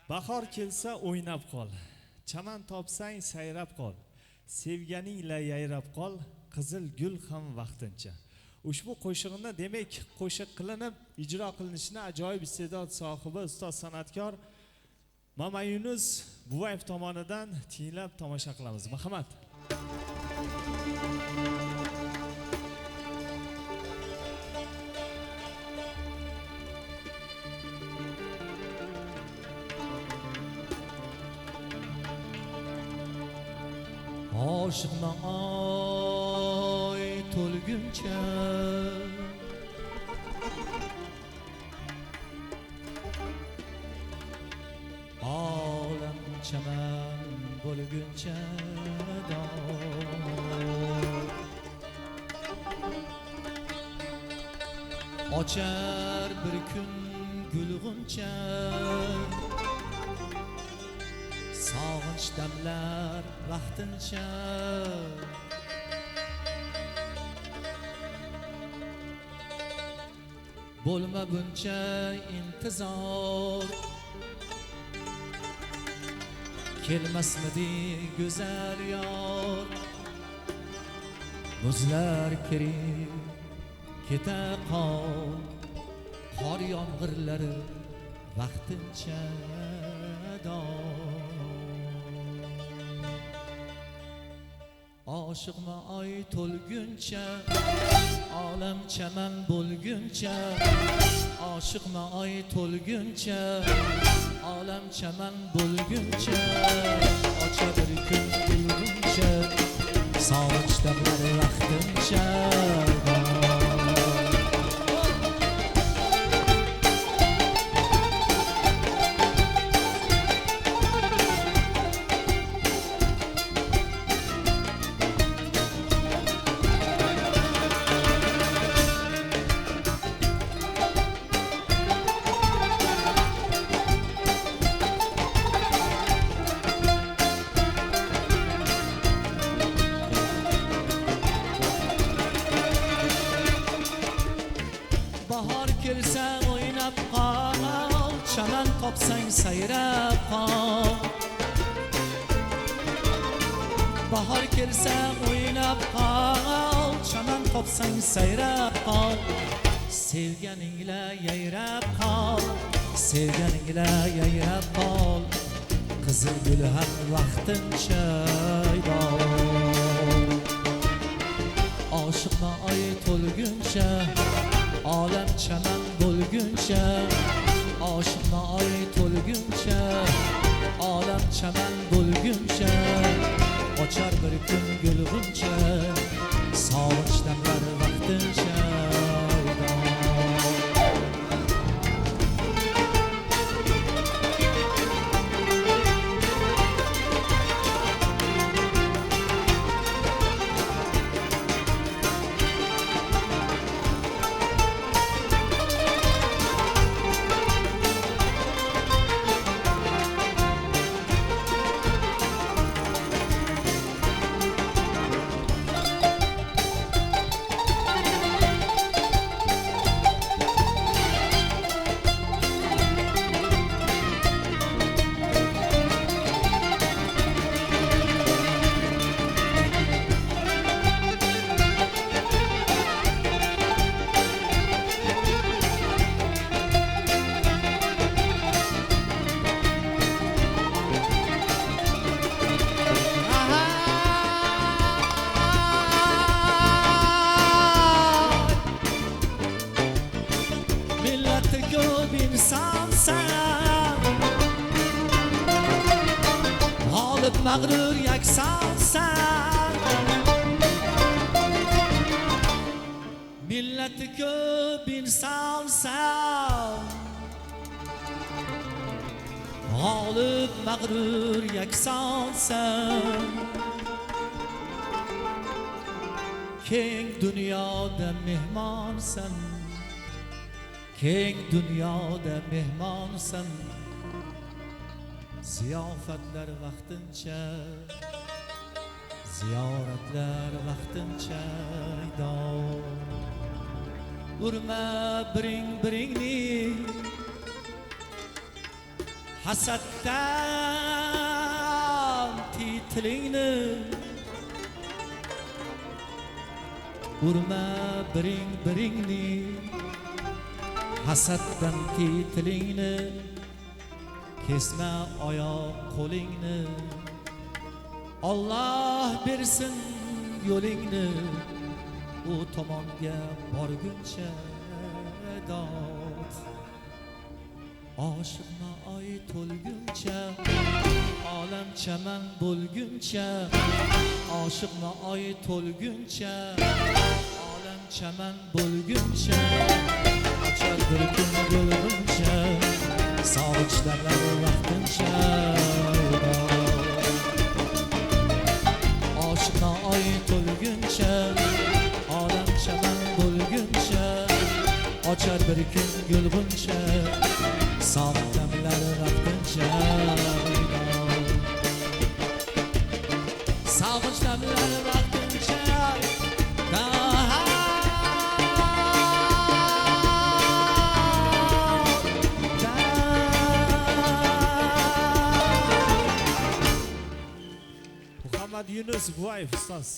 Bahor kelsa o'ynab qol, chaman topsang sayrab qol, sevganingla yayrab qol, qizil gul ham vaqtincha. Ushbu qo'shiqni demak qo'shiq qilinib ijro qilinishini ajoyib iste'dod sohibi ustoz san'atkor Mama Yunus Buvayev tomonidan tinglab tomosha qilamiz. Marhamat. Oshiqman oy to'lguncha olam chaman bo'lguncha ochar bir kun gulg'uncha sog'inch damlar vaqtincha bo'lma buncha intizor kelmasmidi go'zal yor muzlar kirib keta qol qor yomg'irlari vaqtincha Oshiqma oy to'lguncha olam chaman bo'lguncha oshiqma oy to'lguncha olam chaman bo'lguncha ocha bir kun gulguncha sog'inch damlari vaqtincha Bahor kelsa o'ynab qol, chaman topsang sayrab qol. Bahor kelsa o'ynab qol, chaman topsang sayrab qol. Sevganingla yayrab qol, sevganingla yayrab qol. Qizil gul ham vaqtincha Oshiqma oy to'lguncha olam chaman bo'lguncha oshiqma oy to'lguncha olam chaman bo'lguncha ochar bir kun gulg'uncha sog'inch damlari vaqtincha G'olib mag'rur yaksonsan millati ko'p insonsan g'olib mag'rur yaksonsan keng dunyoda mehmonsan keng dunyoda mehmonsan ziyofatlar vaqtincha ziyoratlar vaqtincha urma biring biringni hasaddan tiy tilingni, urma biring biringni, hasaddan tiy tilingni, kesma oyoq qo'lingni, Alloh bersin yo'lingni, u tomonga borguncha dod. Oshiqma oy to'lguncha, olam chaman bo'lguncha, oshiqma oy to'lguncha, olam chaman bo'lguncha, ochar bir kun bo'lguncha, sog'inchlar vaqtincha. Oshiqma oy to'lguncha, olam chaman bo'lguncha, ochar bir kun gulguncha, sovuq damlar vaqtincha. Sog'inch damlar vaqtincha. Muhammad Yunus Buvayev ustoz.